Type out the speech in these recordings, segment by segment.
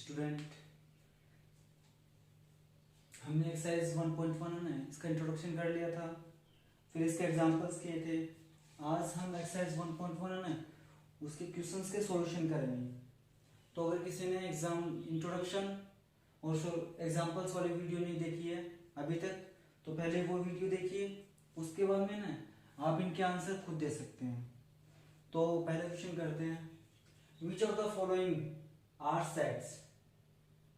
Student, हमने exercise 1.1 है ना, इसका इंट्रोडक्शन कर लिया था, फिर इसके एग्जांपल्स किए थे। आज हम एक्सरसाइज 1.1 है ना, उसके क्वेश्चंस के सॉल्यूशन करेंगे। तो अगर किसी ने एग्जाम इंट्रोडक्शन और एग्जांपल्स वाली वीडियो नहीं देखी है अभी तक, तो पहले वो वीडियो देखिए, उसके बाद में ना आप इनके आंसर खुद दे सकते हैं। तो पहले क्वेश्चन करते हैं, which of the following are sets,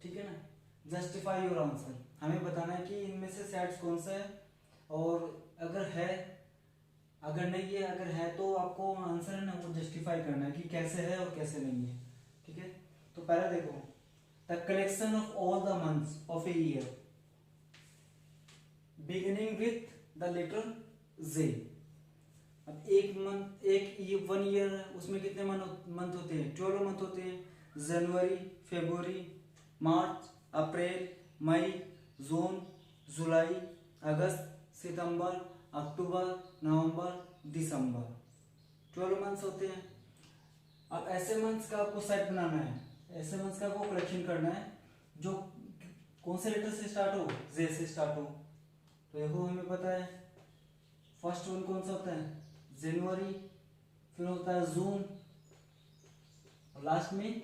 ठीक है ना, जस्टिफाई योर आंसर। हमें बताना है कि इनमें से सेट्स कौन सा है, और अगर है, अगर नहीं है, अगर है तो आपको आंसर है ना वो जस्टिफाई करना है कि कैसे है और कैसे नहीं है, ठीक है। तो पहले देखो, the collection of all the months of a year beginning with the letter J. अब एक मंथ, एक 1 ईयर, उसमें कितने मंथ होते हैं? 12 मंथ होते हैं। जनवरी, फरवरी, मार्च, अप्रैल, मई, जून, जुलाई, अगस्त, सितंबर, अक्टूबर, नवंबर, दिसंबर, 12 मंथ्स होते हैं। अब ऐसे मंथ्स का आपको सेट बनाना है, ऐसे मंथ्स का आपको कलेक्शन करना है जो कौन से लेटर से स्टार्ट हो, जे से स्टार्ट हो। तो देखो हमें पता है फर्स्ट वन कौन सा होता है, जनवरी, फिर होता है जून, और लास्ट में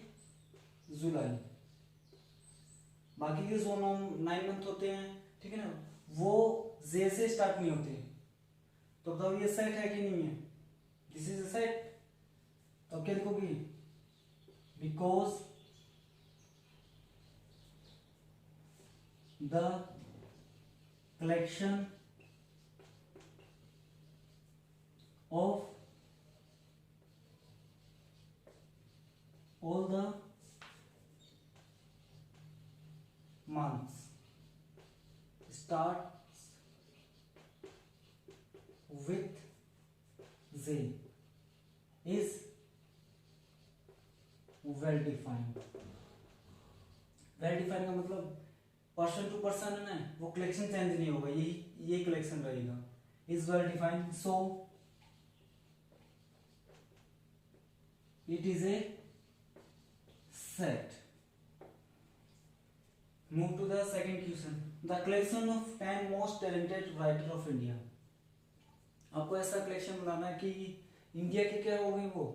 जुलाई। बाकी के जो 9 मंथ होते हैं, ठीक है ना, वो जे से स्टार्ट नहीं होते। तो बताओ ये सेट है कि नहीं है? This is a set. तो क्या लिखोगे? Because the collection of all the months starts with Z is well defined। Well defined का मतलब पर्सन टू पर्सन है ना, वो कलेक्शन चेंज नहीं होगा, ये कलेक्शन रहेगा। Is well defined, so it is a set। Move to the second question, the collection of 10 most talented writer of India। आपको ऐसा कलेक्शन बनाना है कि इंडिया के क्या हो गए वो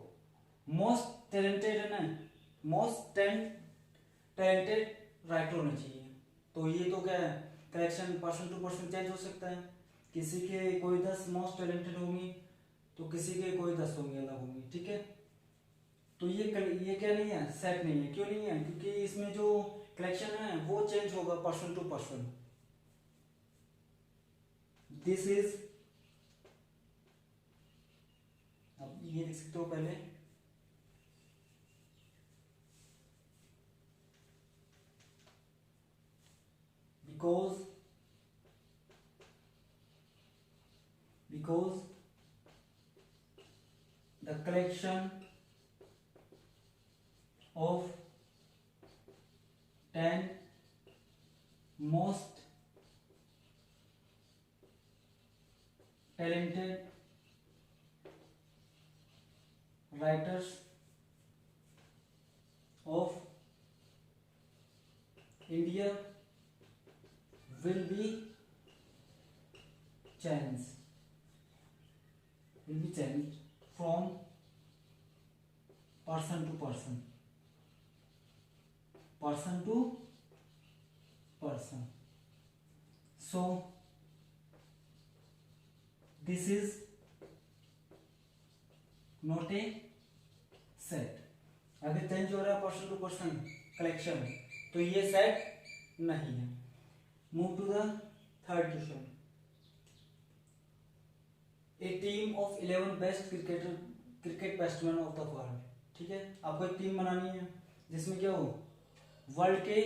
मोस्ट टैलेंटेड है ना, मोस्ट टैलेंटेड राइटर होने चाहिए। तो ये तो क्या है, collection person to person change हो सकता है, किसी के कोई 10 मोस्ट टैलेंटेड होंगी तो किसी के कोई 10 होंगे, अलग होंगी, ठीक है। तो ये क्या नहीं है, सेट नहीं है। क्यों नहीं है? क्योंकि इसमें जो कलेक्शन है वो चेंज होगा person to person. This is, अब ये लिख सकते हो पहले, because the collection of 10 most talented writers of India will be changed from person to person, person to person। So this is not a set। अगर change हो रहा है पर्सन टू पर्सन कलेक्शन, तो ये सेट नहीं है। Move to the third question, a team of 11 best cricket batsman of the world. ठीक है, आपको एक टीम बनानी है जिसमें क्या हो, वर्ल्ड के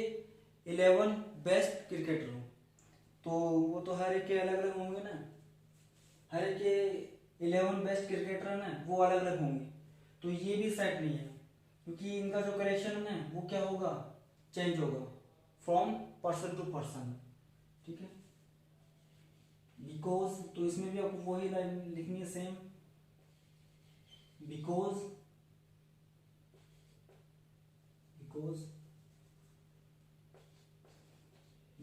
11 बेस्ट क्रिकेटर हो। तो वो तो हर एक के अलग अलग होंगे ना, हर एक के 11 बेस्ट क्रिकेटर है ना, वो अलग अलग होंगे। तो ये भी सेट नहीं है, क्योंकि इनका जो कलेक्शन है वो क्या होगा, चेंज होगा फ्रॉम पर्सन टू पर्सन। ठीक है, बिकॉज, तो इसमें भी आपको वही लाइन लिखनी है same, because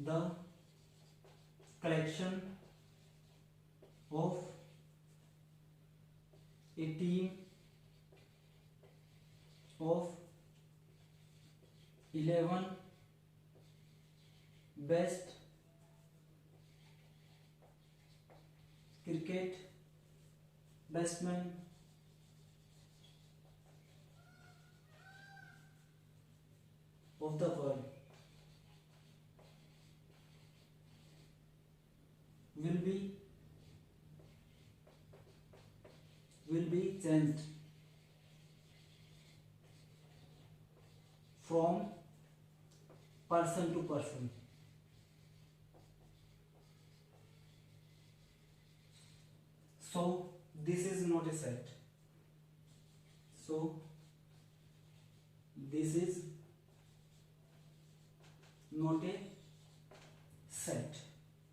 the collection of A team of 11 best cricket batsman of the world will be changed from person to person. So this is not a set. So this is not a set.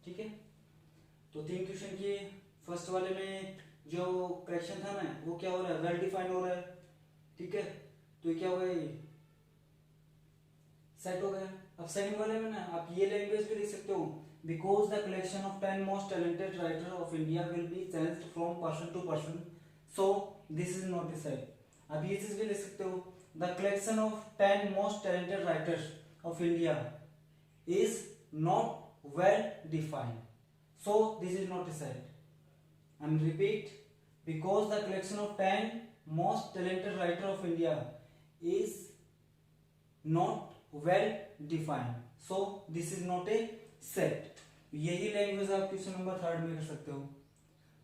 ठीक है, तो 3 question किए. First वाले में जो correction था ना वो क्या हो रहा है, वेल डिफाइंड हो रहा है. ठीक है, तो ये क्या हो गया, सेट हो गया. अब सेकंड वाले में ना आप ये लैंग्वेज भी लिख सकते हो, because the collection of 10 most talented writer of India will be changed from person to person, so this is not a set. अब ये चीज भी लिख सकते हो, the collection of 10 most talented writers of India is not well defined, so this is not a set. And repeat, because the collection of 10 most talented writer of India is not well defined, so this is not a set. यही language आप question number 3 में कर सकते हो.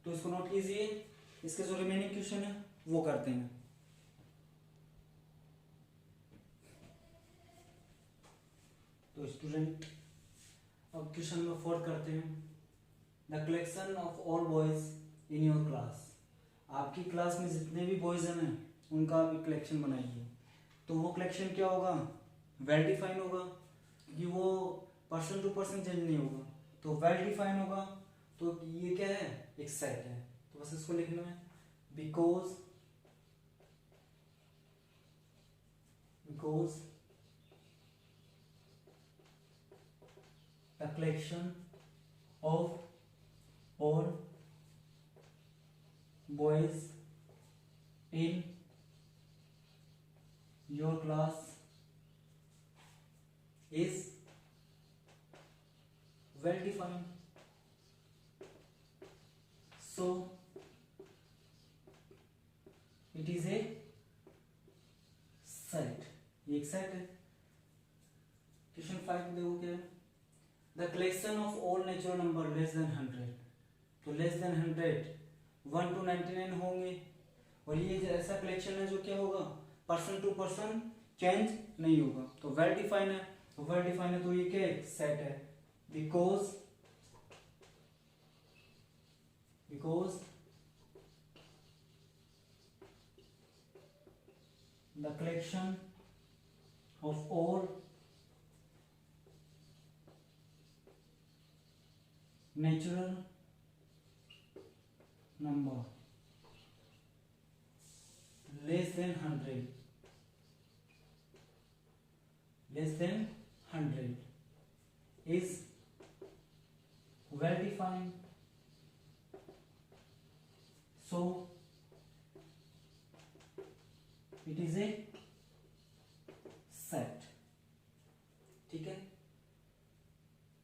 तो इसको note कीजिए. इसके जो रिमेनिंग क्वेश्चन है वो करते हैं. तो स्टूडेंट अब क्वेश्चन नंबर 4 करते हैं. The collection of all boys in your class. आपकी क्लास में जितने भी बॉयज हैं उनका आप एक कलेक्शन बनाइए. तो वो कलेक्शन क्या होगा, वेल डिफाइन होगा, क्योंकि वो पर्सन टू पर्सन चेंज नहीं होगा. तो वेल डिफाइन होगा, तो ये क्या है, एक सेट है. तो बस इसको लिखना है, because the collection of all boys in your class is well defined, so it is a set. ये एक सेट है. क्वेश्चन 5 में देखो क्या है, the collection of all natural number less then 100. तो लेस देन 100 1 to 99 होंगे. और ये ऐसा कलेक्शन है जो क्या होगा, पर्सन टू पर्सन चेंज नहीं होगा. तो वेल डिफाइन है, तो वेल डिफाइन है, तो ये क्या है, सेट है. Because the collection of all natural number less than 100 is well defined, so it is a set. ठीक है,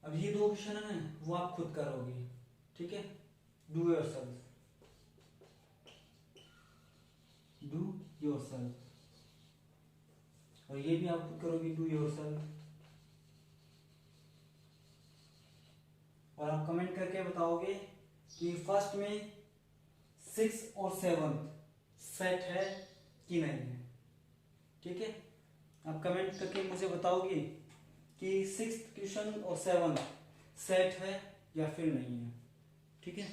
अब ये 2 क्वेश्चन है ना वो आप खुद करोगे. ठीक है, डू योरसेल्फ. और ये भी आप खुद करोगे, डू योरसेल्फ. और आप कमेंट करके बताओगे कि फर्स्ट में 6 और 7 सेट है कि नहीं है. ठीक है, आप कमेंट करके मुझे बताओगे कि 6th क्वेश्चन और 7 सेट है या फिर नहीं है. ठीक है,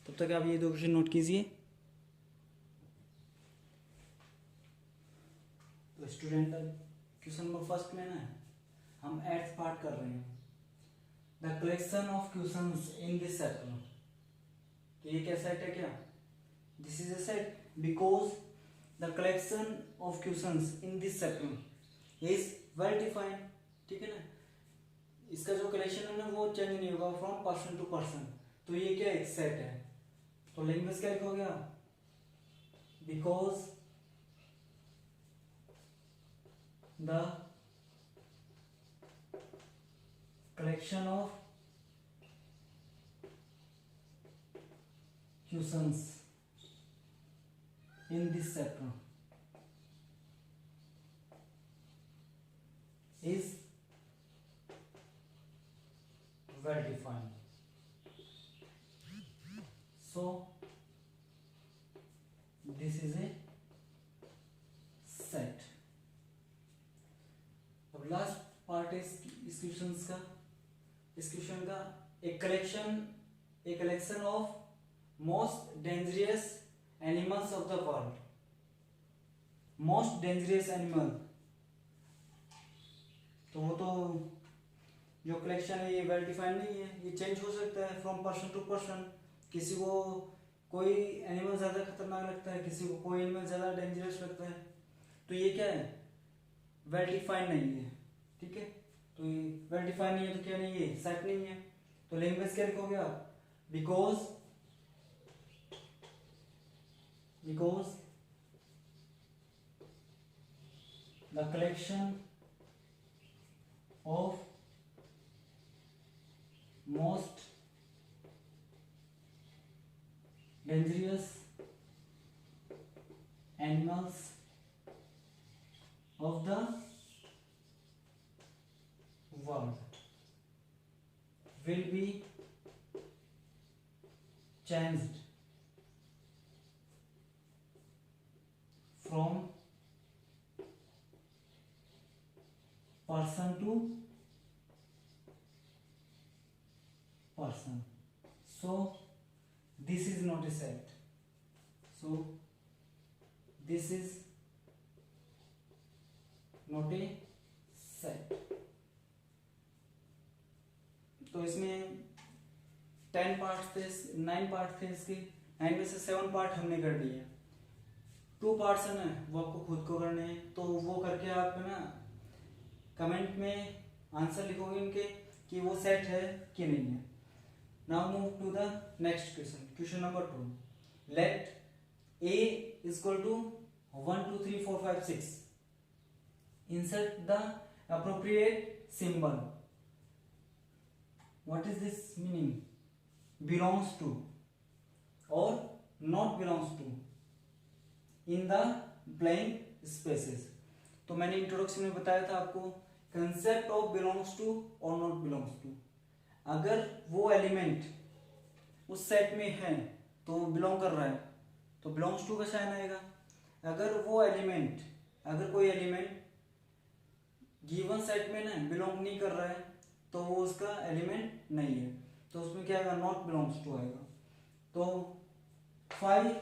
तब तक आप ये 2 क्वेश्चन नोट कीजिए. तो स्टूडेंट क्वेश्चन नंबर फर्स्ट में ना हम 8th पार्ट कर रहे हैं, the collection of questions in this set. तो ये क्या सेट है, क्या this is a set, because the collection of questions in this section is well defined. ठीक है ना, इसका जो कलेक्शन है ना वो चेंज नहीं होगा फ्रॉम पर्सन टू पर्सन। तो ये क्या एक सेट है, तो लैंग्वेज क्या हो गया, because the collection of questions in this chapter is well defined. So this is a set. अब लास्ट पार्ट है इस क्वेश्चंस का, इस क्वेश्चन का एक collection of most dangerous animals of the world. Most dangerous animal, तो वो तो जो कलेक्शन है ये वेल डिफाइंड नहीं है, ये चेंज हो सकता है फ्रॉम पर्सन टू पर्सन। किसी को कोई एनिमल ज्यादा खतरनाक लगता है, किसी को कोई एनिमल ज्यादा डेंजरस लगता है, तो ये क्या है, वेल डिफाइंड नहीं है। ठीक है, तो ये वेल डिफाइंड नहीं है तो क्या नहीं है, सेट नहीं है। तो लैंग्वेज क्या लिखोगे आप, because the collection of most dangerous animals of the world will be changed from person to person. So this is not a set. So this is not a set. तो इसमें 10 parts थे, 9 part थे इसके, 9 में से 7 part हमने कर लिए। 2 पार्ट्स है ना वो आपको खुद को करने हैं, तो वो करके आप ना कमेंट में आंसर लिखोगे इनके कि वो सेट है कि नहीं है। Now move to the next question, question number 2। Let a equal to 1 2 3 4 5 6, insert the appropriate symbol. What is this meaning? Belongs to or not belongs to in the blank spaces. तो मैंने introduction में बताया था आपको concept of belongs to और not belongs to. अगर वो element उस सेट में है तो बिलोंग कर रहा है तो बिलोंग्स टू का साइन आएगा। अगर वो एलिमेंट, अगर कोई एलिमेंट गिवन सेट में ना बिलोंग नहीं कर रहा है तो वो उसका एलिमेंट नहीं है, तो उसमें क्या आएगा, नॉट बिलोंग्स टू आएगा। तो 5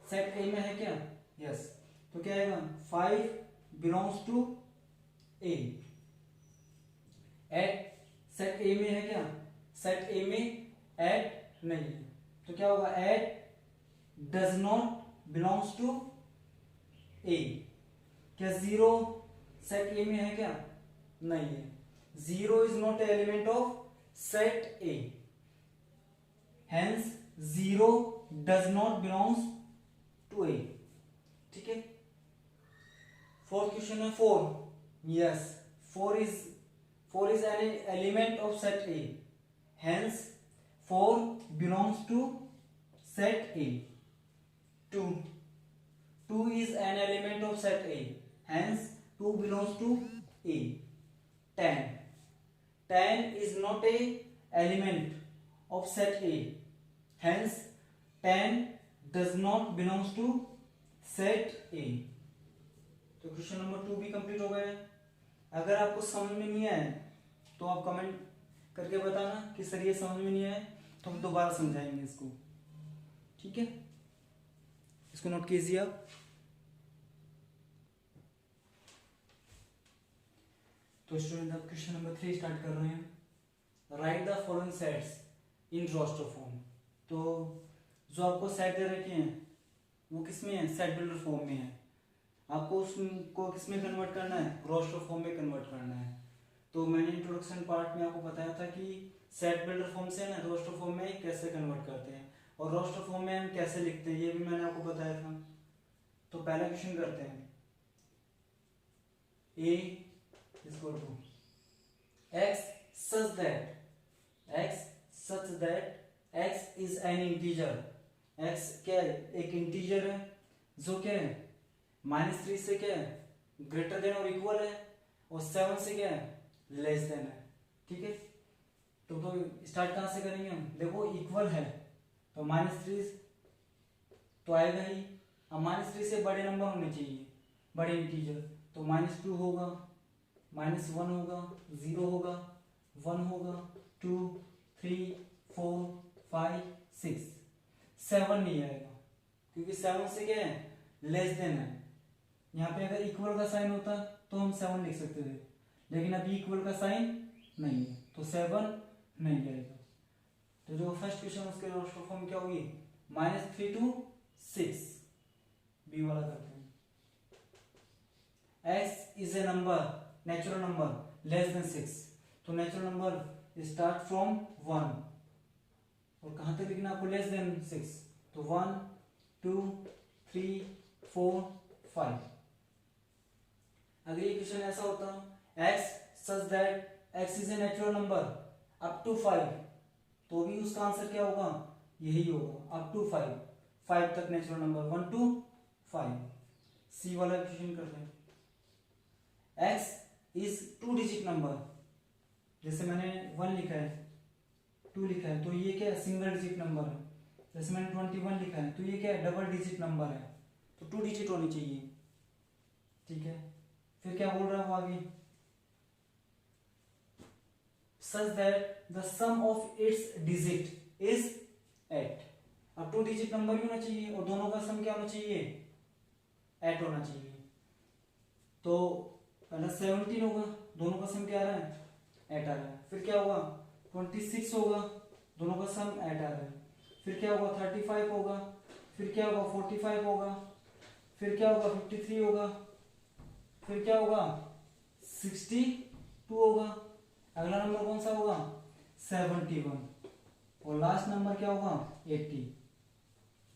सेट ए में है क्या, यस, तो क्या आएगा 5 belongs to A. Eight set A में है क्या, सेट ए में एट नहीं है, तो क्या होगा, eight does not belongs to A. क्या 0 सेट ए में है क्या, नहीं है, 0 is not element of set A, hence 0 does not belongs to A. ठीक है, फोर्थ क्वेश्चन है 4, yes 4 is an element of set A, hence 4 belongs to set A. 2 is an element of set A, hence 2 belongs to A. 10 is not a element of set A, hence 10 does not belongs to set A. तो question number 2 भी complete हो गया है। अगर आपको समझ में नहीं आया तो आप कमेंट करके बताना कि सर ये समझ में नहीं आया, तो हम दोबारा समझाएंगे इसको। ठीक है, इसको नोट कीजिए आप। तो स्टूडेंट अब क्वेश्चन नंबर 3 स्टार्ट कर रहे हैं। Write the following sets in roster form. तो जो आपको सेट दे रखे हैं वो किसमें है, सेट बिल्डर फॉर्म में है। आपको उसको किसमें कन्वर्ट करना है, रोस्टर फॉर्म में कन्वर्ट करना है। तो मैंने इंट्रोडक्शन पार्ट में आपको बताया था कि सेट बिल्डर फॉर्म से ना रोस्टर फॉर्म में कैसे कन्वर्ट करते हैं और रोस्टर फॉर्म में हम कैसे लिखते हैं ये भी मैंने आपको बताया था। तो पहला क्वेश्चन करते हैं। A is equal to x such that x is an integer। x क्या है? एक इंटीजर है जो क्या है -3 से क्या है ग्रेटर देन और इक्वल है और 7 से क्या है लेस देन है। ठीक है, तो स्टार्ट कहां से करेंगे हम? देखो इक्वल है तो -3 तो आएगा ही। अब -3 से बड़े नंबर होने चाहिए, बड़े इंटीजर, तो -2 होगा, -1 होगा, 0 होगा, 1 होगा, 2, 3, 4, 5, 6, 7 नहीं आएगा क्योंकि 7 से क्या है लेस देन है। यहाँ पे अगर इक्वल का साइन होता तो हम 7 लिख सकते थे, लेकिन अभी इक्वल का साइन नहीं है तो 7 नहीं आएगा। तो जो फर्स्ट क्वेश्चन उसके रोस्टर फॉर्म क्या होगी? -3 to 6, बी वाला करते हैं। x is A number, natural number less then 6, तो नेचुरल नंबर स्टार्ट फ्रॉम 1 और कहां तक लिखना आपको? लेस देन 6, तो 1, 2, 3, 4, 5। अगली क्वेश्चन ऐसा होता x such that x is a natural number up to 5, तो भी उसका आंसर क्या होगा? यही होगा, अप टू 5, 5 तक नेचुरल नंबर 1 to 5। सी वाला क्वेश्चन करते हैं। x इज 2 डिजिट नंबर, जैसे मैंने 1 लिखा है, 2 लिखा है, तो ये क्या है? सिंगल डिजिट नंबर है। जैसे मैंने 21 लिखा है तो ये क्या है? डबल डिजिट नंबर है, तो 2 डिजिट होनी चाहिए। ठीक है, फिर क्या बोल रहा है वो आगे? such that the sum of its digit is 8। अब 2 डिजिट नंबर भी होना चाहिए और दोनों का सम क्या होना चाहिए? 8 होना चाहिए। तो पहला 17 होगा, दोनों का सम क्या आ रहा है? 8 आ रहा है। फिर क्या होगा? 26 होगा, दोनों का सम 8 आ रहा है। फिर क्या होगा? 35 होगा, फिर क्या होगा? 45 होगा, फिर क्या होगा? 53 होगा, फिर क्या होगा? 62 होगा। अगला नंबर कौन सा होगा? 71 और लास्ट नंबर क्या होगा? 80।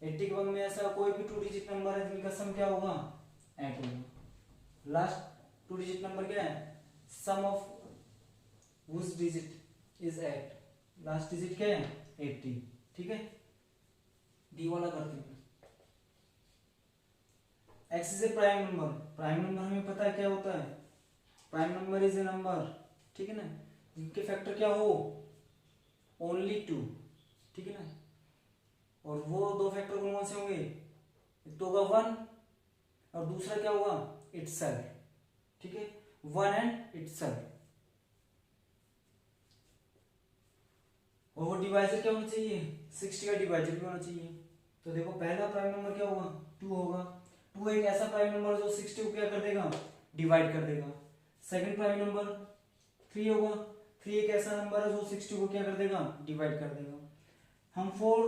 80 के बाद में ऐसा कोई भी 2 डिजिट नंबर है जिनका सम क्या होगा? 8 होगा। लास्ट 2 डिजिट नंबर क्या है? Sum of whose digit is 8, last digit क्या है? 80। ठीक है, डी वाला करते हैं। x is A prime number, prime number हमें पता है क्या होता है? Prime number is a number, ठीक है ना, जिनके फैक्टर क्या हो? ओनली 2, ठीक है ना। और वो 2 फैक्टर कौन से होंगे? एक तो होगा 1 और दूसरा क्या होगा? इटसेल्फ, ठीक है, 1 एंड इटसेल्फ। और वो डिवाइजर क्या होना चाहिए? 60 का डिवाइजर भी होना चाहिए। तो देखो पहला प्राइम नंबर क्या होगा? 2 होगा। 2 एक ऐसा प्राइम नंबर जो 60 को क्या कर देगा? डिवाइड कर देगा। सेकंड प्राइम नंबर 3 होगा, 3 एक ऐसा नंबर है जो 60 को क्या कर देगा? डिवाइड कर देगा। हम 4,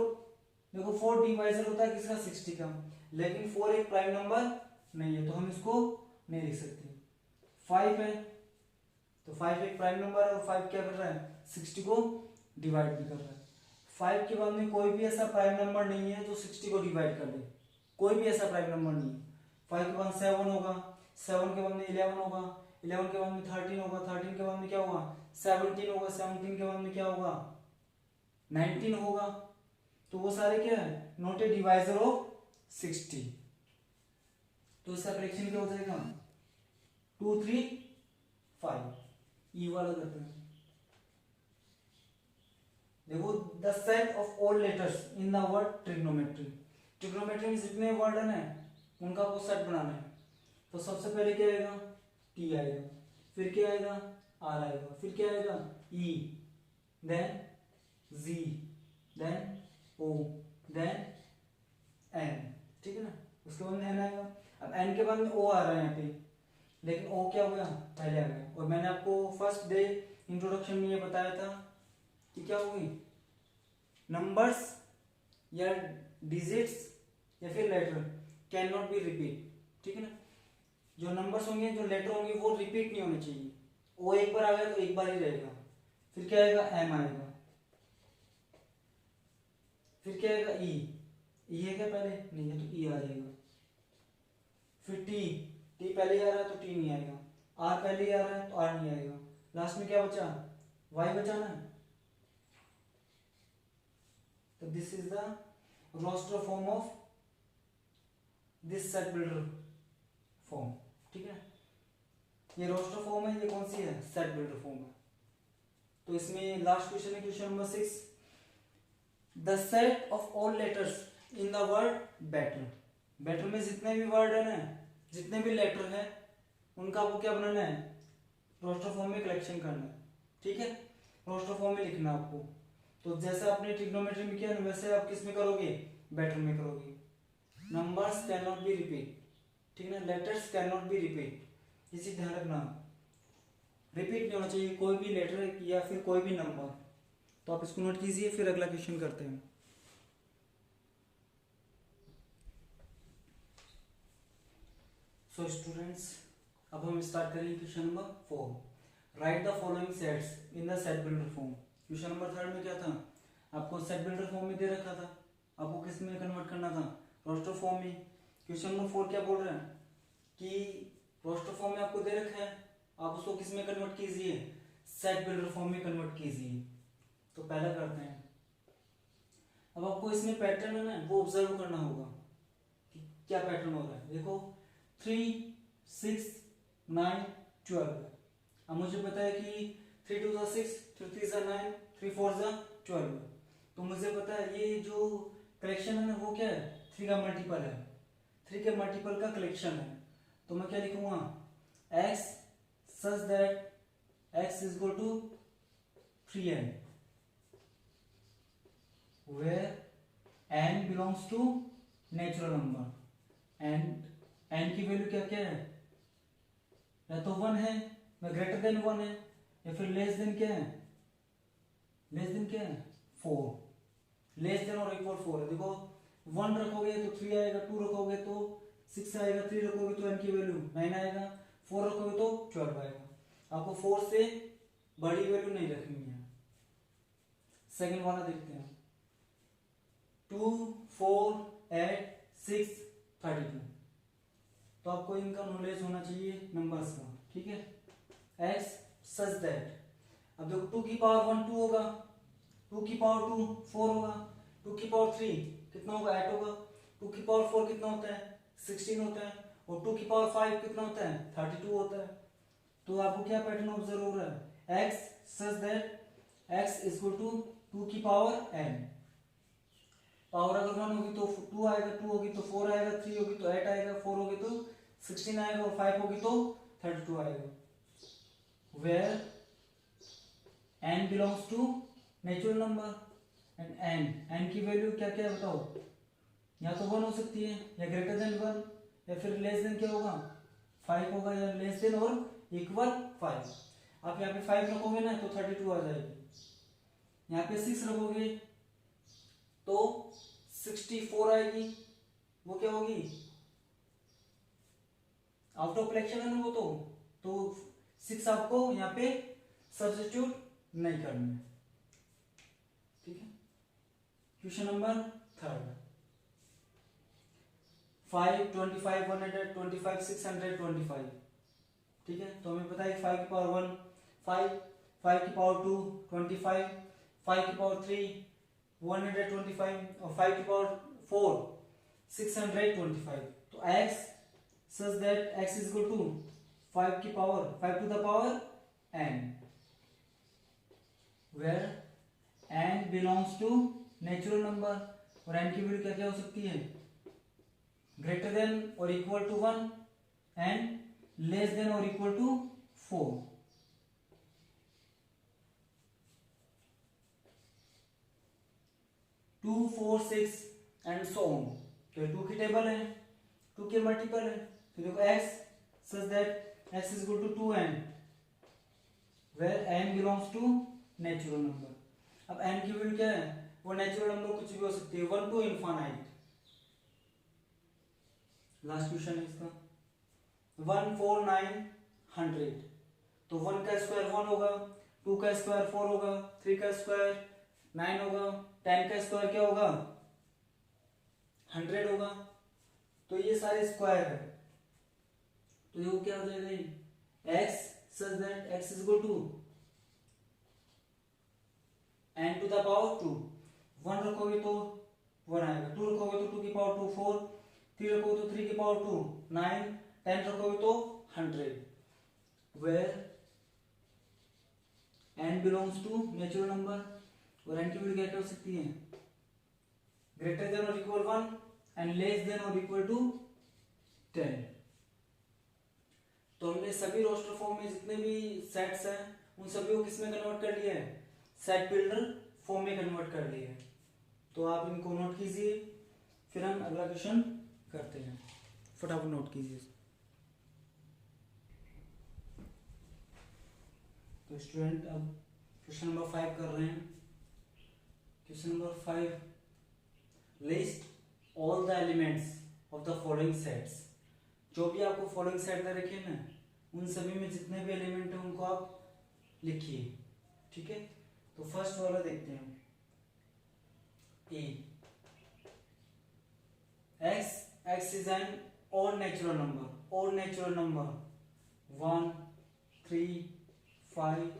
देखो 4 डिवाइजर होता है किसका? 60 का, लेकिन 4 एक प्राइम नंबर नहीं है तो हम इसको नहीं लिख सकते। 5 है तो 5 एक प्राइम नंबर है और 5 क्या कर रहा है? 60 को डिवाइड भी कर रहा है। 5 के बाद में कोई भी ऐसा प्राइम नंबर नहीं है जो 60 को डिवाइड कर दे, कोई भी ऐसा प्राइम नंबर नहीं है। 5 के बाद 7 होगा, 7 के बाद में 11 होगा, 11 के बाद में 13 होगा, 13 के बाद में क्या होगा? 17 होगा, 17 के बाद में क्या होगा? 19 होगा। तो वो सारे क्या है? Not a divisor of 60। तो इसका करेक्शन क्या हो जाएगा? 2, 3, 5। ई वाला करते हैं। देखो the set of all letters in the word trigonometry. Trigonometry में जितने वर्ड है ना उनका आपको सेट बनाना है। तो सबसे पहले क्या आएगा? टी आएगा, फिर क्या आएगा? आर आएगा, फिर क्या आएगा? ई, देन जी, देन ओ, देन एन, ठीक है ना। उसके बाद में एन आएगा। अब एन के बाद में ओ आ रहा है यहाँ पे, लेकिन ओ क्या हो गया? पहले आ गया। और मैंने आपको फर्स्ट डे इंट्रोडक्शन में ये बताया था कि क्या होगी? नंबर्स या डिजिट्स या फिर letter can not be repeat, ठीक है ना। जो नंबर्स होंगे, जो लेटर होंगे वो रिपीट नहीं होने चाहिए, ओ एक बार आ गया तो एक बार ही रहेगा, फिर क्या आएगा एम आएगा, फिर क्या आएगा ई है क्या पहले, नहीं है तो ई आ जाएगा, फिर टी पहले आ रहा है तो टी नहीं आएगा, आर पहले आ रहा है तो आर नहीं आएगा, लास्ट में क्या बचा, वाई बचा ना। तो this is the roster form of this set builder form, ठीक है। ये रोस्टर फॉर्म है, ये कौन सी है, सेट बिल्डर फॉर्म है। तो इसमें लास्ट क्वेश्चन है question number 6, the set of all letters in the word better. Better में जितने भी वर्ड है ना, जितने भी लेटर है, उनका आपको क्या बनाना है, रोस्टर फॉर्म में कलेक्शन करना है, ठीक है। रोस्टर फॉर्म में लिखना आपको। तो जैसे आपने ट्रिग्नोमेट्री में किया ना, वैसे आप किस में करोगे, बेटर में करोगे। Numbers can not be repeat, ठीक है ना, letters can not be repeat, इसी ध्यान रखना, रिपीट नहीं होना चाहिए कोई भी लेटर या फिर कोई भी नंबर। तो आप इसको नोट कीजिए, फिर अगला क्वेश्चन करते हैं। सो स्टूडेंट्स, अब हम स्टार्ट करेंगे question number 4, right the following sets in the set builder form. Question number 3 में क्या था, आपको सेट बिल्डर फॉर्म में दे रखा था, आपको किस में कन्वर्ट करना था, रोस्टर फॉर्म में। क्वेश्चन नंबर 4 क्या बोल रहा है कि रोस्टर फॉर्म में आपको दे रखा है, आप उसको किस में कन्वर्ट कीजिए, सेट बिल्डर फॉर्म में कन्वर्ट कीजिए। तो पहला करते हैं। अब आपको इसमें पैटर्न है ना, वो ऑब्जर्व करना होगा कि क्या पैटर्न हो रहा है। देखो 3 6 9 12। अब मुझे पता है कि 3 2 6, 3 3 9, 3 4 12। तो मुझे पता है ये जो कलेक्शन है ना, वो क्या है, 3 का मल्टीपल है, 3 के मल्टीपल का कलेक्शन है। तो मैं क्या लिखूंगा, x such that x is equal to 3n, where n belongs to natural number. And n की वैल्यू क्या क्या है, या तो 1 है, या ग्रेटर देन 1 है, या फिर लेस देन क्या है, लेस देन क्या है 4, लेस देन और इक्वल 4 है। देखो 1 रखोगे तो 3 आएगा, 2 रखोगे तो 6 आएगा, 3 रखोगे तो n की वैल्यू 9 आएगा, 4 रखोगे तो 12 आएगा। आपको 4 से बड़ी वैल्यू नहीं रखनी है। सेकंड वाला देखते हैं, 2 4 8 6 32। तो आपको इनका नॉलेज होना चाहिए नंबर्स का, ठीक है। x सच दैट, अब देखो 2 की पावर 1 2 होगा, 2 की पावर 2 4 होगा, 2 की पावर 3 कितना होगा 8 होगा, 2 की पावर 4 कितना होता है 16 होता है, और 2 की पावर 5 कितना होता है 32 होता है। तो आपको क्या पैटर्न ऑब्जर्व हो रहा है, x such that x is equal to 2 की पावर n। पावर अगर 1 होगी तो 2 आएगा, 2 होगी तो 4 आएगा, 3 होगी तो 8 आएगा, 4 होगी तो 16 आएगा, और 5 होगी तो 32 आएगा। Where n belongs to natural number and n की वैल्यू क्या क्या है बताओ, या तो 1 हो सकती है, या ग्रेटर देन 1, या फिर लेस देन क्या होगा 5 होगा, या लेस देन और इक्वल 5। आप यहाँ पे 5 रखोगे ना तो 32 आ जाएगी, यहाँ पे 6 रखोगे तो 64 आएगी, वो क्या होगी आउट ऑफ कलेक्शन है ना वो। तो 6 आपको यहाँ पे सब्स्टिट्यूट नहीं करना है, ठीक है। क्वेश्चन नंबर 3, 5 25 125 625, ठीक है। तो हमें पता है 5 की पावर 1 5, 5 की पावर 2 25, 5 की पावर 3 125, और 5 की पावर 4 625। तो x such that x is equal to 5 की power 5 to the power n, where n belongs to natural number, और n की वैल्यू क्या क्या हो सकती है, greater than or equal to 1 and less than or equal to 4। 2 4 6 and so on. तो 2 की टेबल है, 2 के मल्टीपल है, तो देखो x such that x is equal to 2n, where n belongs to natural number. अब n की value क्या है, वो नेचुरल नंबर कुछ भी हो सकती है, 1 to इनफाइनाइट। लास्ट क्वेश्चन है इसका, 1 4 9 100। तो 1 का स्क्वायर 1 होगा, 2 का स्क्वायर 4 होगा, 3 का स्क्वायर 9 होगा, 10 का स्क्वायर क्या होगा 100 होगा। तो ये सारे स्क्वायर है, तो ये क्या हो जाएगा x such that x is equal to n to the power 2। 1 रखोगे तो 1 आएगा, 2 रखोगे तो 2 की पावर 2 4, 3 रखोगे तो 3 की पावर 2 9, 10 रखोगे तो 100, where n belongs to natural number. और n की वैल्यू क्या हो सकती है greater than or equal 1 and less than or equal to 10। तो हमने सभी रोस्टर फॉर्म में जितने भी सेट्स हैं उन सभी को किसमें कन्वर्ट कर लिया है, सेट बिल्डर फॉर्म में कन्वर्ट कर लिया है। तो आप इनको नोट कीजिए, फिर हम अगला क्वेश्चन करते हैं, फटाफट नोट कीजिए। तो स्टूडेंट अब क्वेश्चन नंबर 5 कर रहे हैं। Question number 5, list all the elements of the following sets. जो भी आपको फॉलोइंग सेट दे रखे हैं ना, उन सभी में जितने भी एलिमेंट हैं उनको आप लिखिए, ठीक है। तो फर्स्ट वाला देखते हैं, ए x is an odd natural number 1 3 5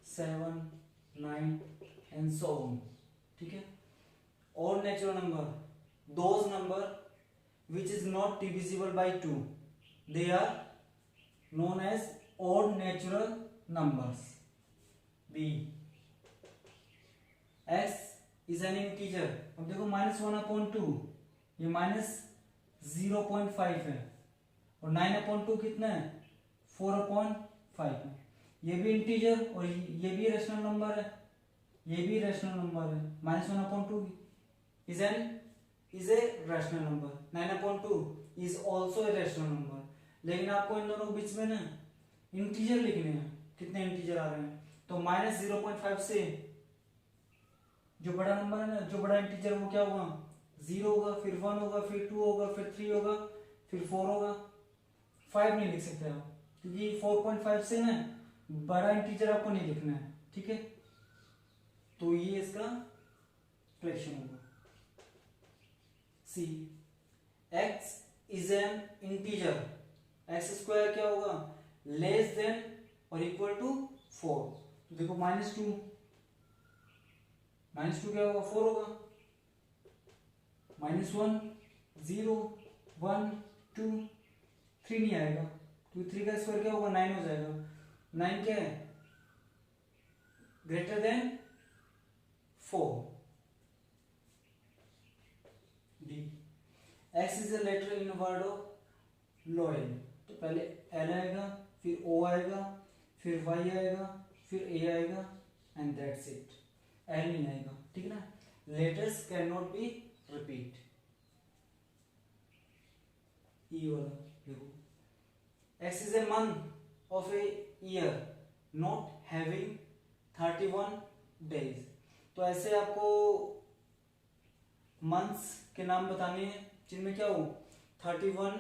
7 9 and so on, ठीक है। odd natural number, those number which is not divisible by 2, they are known as odd natural numbers। b x is an integer। अब देखो -1/2 ये -0.5 है, और 9/2 कितना है 4/5 है। ये भी इंटीजर और ये भी रेशनल नंबर है, ये भी रेशनल नंबर है। -1/2 is a rational number, 9/2 is also a rational number। लेकिन आपको इन दोनों के बीच में ना इंटीजर लिखने हैं, कितने इंटीजर आ रहे हैं। तो -0.5 से जो बड़ा नंबर है ना, जो बड़ा इंटीजर वो क्या होगा 0 होगा, फिर 1 होगा, फिर 2 होगा, फिर 3 होगा, फिर 4 होगा। 5 नहीं लिख सकते आप, क्योंकि 4.5 से ना बड़ा इंटीजर आपको नहीं लिखना है, ठीक है। तो ये इसका फ्रैक्शन होगा। सी x is N integer, x square क्या होगा less than or equal to 4। तो देखो -2 क्या होगा 4 होगा, -1 0 1 2 3 नहीं आएगा, तो 3 का स्क्वायर क्या होगा 9 हो जाएगा। 9 क्या है greater than 4। D x is a letter in word of loyal. तो पहले L आएगा, फिर O आएगा, फिर Y आएगा, फिर A आएगा एंड दैट्स इट। L नहीं आएगा, ठीक है ना। Letters can not be repeat. E वाला देखो, X is a month of a year not having 31 days. तो ऐसे आपको मंथ्स के नाम बताने हैं जिनमें क्या हो 31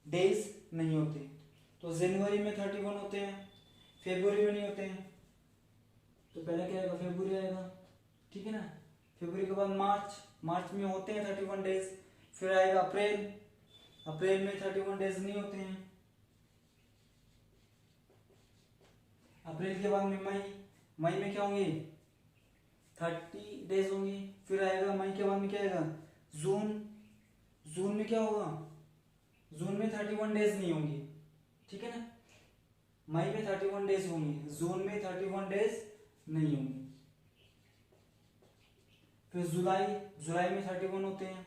डेज नहीं होते। तो जनवरी में 31 होते हैं, फरवरी में नहीं होते हैं। तो पहले क्या आएगा फरवरी आएगा, ठीक है ना। फरवरी के बाद मार्च में होते हैं 31 डेज। फिर आएगा अप्रैल में 31 डेज नहीं होते हैं। अप्रैल के बाद में मई में क्या होंगे 30 डेज होंगे। फिर आएगा मई के बाद में क्या आएगा जून में क्या होगा, जून में 31 डेज नहीं होंगे, ठीक है ना। मई में 31 डेज होंगे, जून में 31 डेज नहीं होंगे। फिर जुलाई में 31 होते हैं।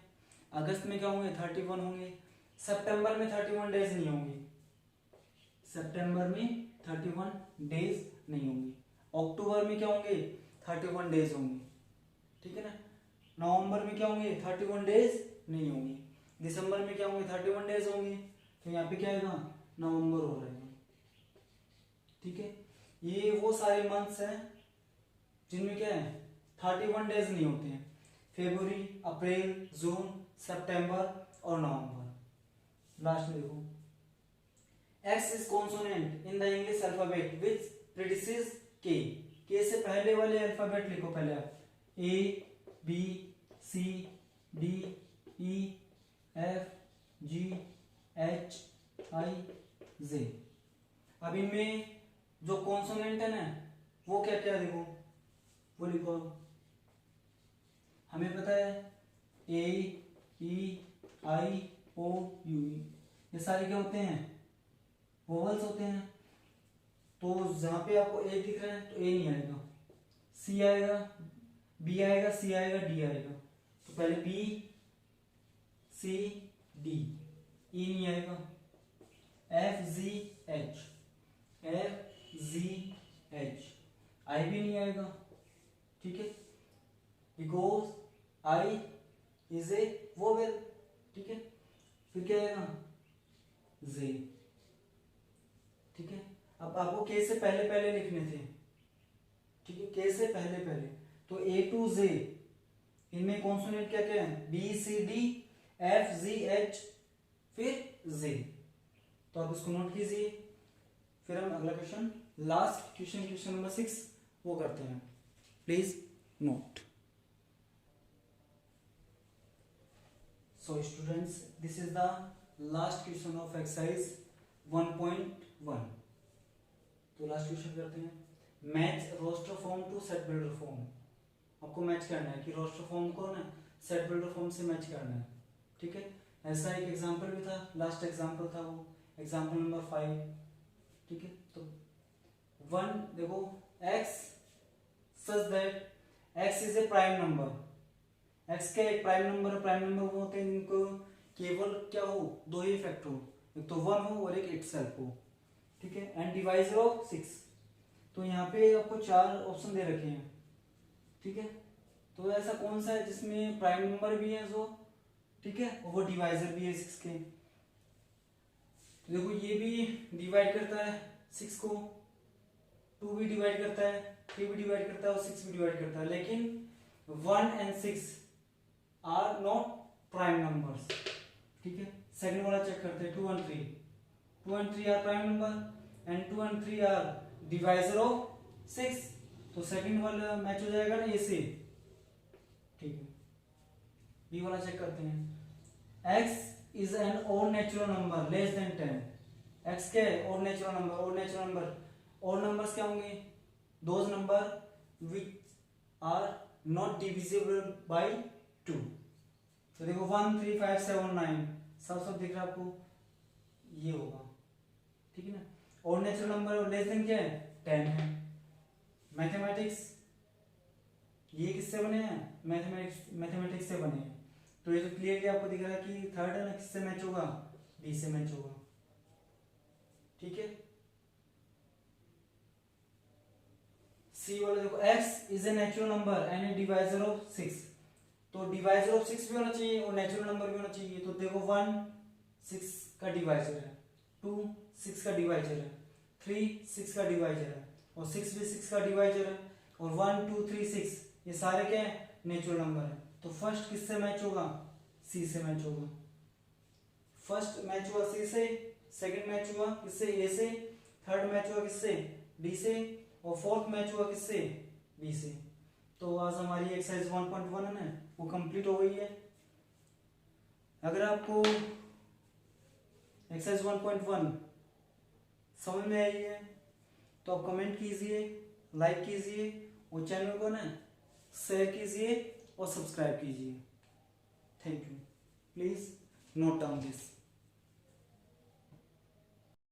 अगस्त में क्या होंगे 31 होंगे। सितंबर में 31 डेज नहीं होंगे, सितंबर में 31 डेज नहीं होंगे। अक्टूबर में क्या होंगे 31 डेज होंगे, ठीक है ना। नवंबर में क्या होंगे 31 डेज नहीं होंगे। दिसंबर में क्या होंगे 31 डेज होंगे। तो यहाँ पे क्या आएगा नवंबर हो रहेगा, ठीक है। ये वो सारे मंथ्स हैं जिनमें क्या है 31 डेज नहीं होते हैं। फरवरी, अप्रैल, जून, सितंबर और नवंबर। लास्ट में देखो X is consonant in the English alphabet which precedes K. K से पहले वाले अल्फाबेट लिखो पहले आप. A, B, C, D, E, F, G, H, I, Z. अब इनमें जो कॉन्सोनेंट है ना वो क्या क्या देखो, वो लिखो. हमें पता है A, E, I, O, U, ये सारे क्या होते हैं, वोवल्स होते हैं. तो जहां पे आपको ए दिख रहा है तो ए नहीं आएगा, सी आएगा, बी आएगा, सी आएगा, डी आएगा. तो पहले बी, सी, डी. ई नहीं आएगा. एफ, जी, एच, एफ, जी, एच. आई भी नहीं आएगा. ठीक है, because I is a vowel. ठीक है, फिर क्या आएगा, जे. ठीक है, अब आपको के से पहले पहले लिखने थे. ठीक है, के से पहले पहले. तो ए टू जे, इनमें कॉन्सोनेंट क्या क्या है, बी, सी, डी, एफ, जी, एच, फिर जे. तो आप इसको नोट कीजिए. फिर हम अगला question, last question, question number 6 वो करते हैं. Please note. So students, this is the last question of exercise 1.1. तो लास्ट क्वेश्चन करते हैं. Match roster form to set builder form. आपको मैच करना है कि रोस्टर फॉर्म को ना सेट बिल्डर फॉर्म से मैच करना है. ठीक है, ऐसा एक एग्जांपल भी था, लास्ट एग्जांपल था वो, एग्जांपल नंबर 5. ठीक है, तो 1 देखो, x such that x is A prime number. x का एक प्राइम नंबर, प्राइम नंबर वो होते हैं जिनको केवल क्या हो, दो ही फैक्टर हो, एक तो 1 हो और एक इटसेल्फ हो. ठीक है, एंड डिवाइजर ऑफ 6. तो यहाँ पे आपको 4 ऑप्शन दे रखे हैं. ठीक है, तो ऐसा कौन सा है जिसमें प्राइम नंबर भी है जो, ठीक है, और वो डिवाइजर भी है 6 के. तो देखो ये भी डिवाइड करता है 6 को, 2 भी डिवाइड करता है, 3 भी डिवाइड करता है और 6 भी डिवाइड करता है. लेकिन 1 and 6 are not prime numbers. ठीक है, सेकंड वाला चेक करते हैं, 2 and 3. 2 and 3 are prime number and 2 and 3 are divisor of 6. तो सेकंड वाला मैच हो जाएगा ना ए से. ठीक है, बी वाला चेक करते हैं. x is an odd natural number less than 10. x क्या है, odd natural number. Odd natural number, odd numbers क्या होंगे, those number which are not divisible by 2. तो देखो 1, 3, 5, 7, 9 सब दिख रहा है आपको, ये होगा. ठीक है ना, और नेचुरल नंबर लेस देन क्या है, 10 है. मैथमेटिक्स ये किससे बने हैं, मैथमेटिक्स से बने हैं. तो ये तो क्लियरली आपको दिख रहा है कि थर्ड है ना, किससे मैच होगा, डी से मैच होगा. ठीक है, सी वाला देखो, x is a natural number and A divisor of 6. तो डिवाइजर ऑफ 6 भी होना चाहिए और नेचुरल नंबर भी होना चाहिए. तो देखो 1 6 का डिवाइजर है, 2 6 का डिवाइजर है, 3 6 का डिवाइजर है और 6 भी 6 का डिवाइजर है. और 1 2 3 6 ये सारे क्या है, नेचुरल नंबर है. तो फर्स्ट किससे मैच होगा, सी से मैच होगा. फर्स्ट मैच हुआ सी से, सेकंड मैच हुआ किससे, ए से, थर्ड मैच हुआ किससे, डी से, और फोर्थ मैच हुआ किससे, बी से. तो आज हमारी एक्सरसाइज 1.1 है ना वो कंप्लीट हो गई है. अगर आपको एक्सरसाइज 1.1 समझ में आई है तो आप कमेंट कीजिए, लाइक कीजिए और चैनल को ना शेयर कीजिए और सब्सक्राइब कीजिए. Thank you. Please note down this.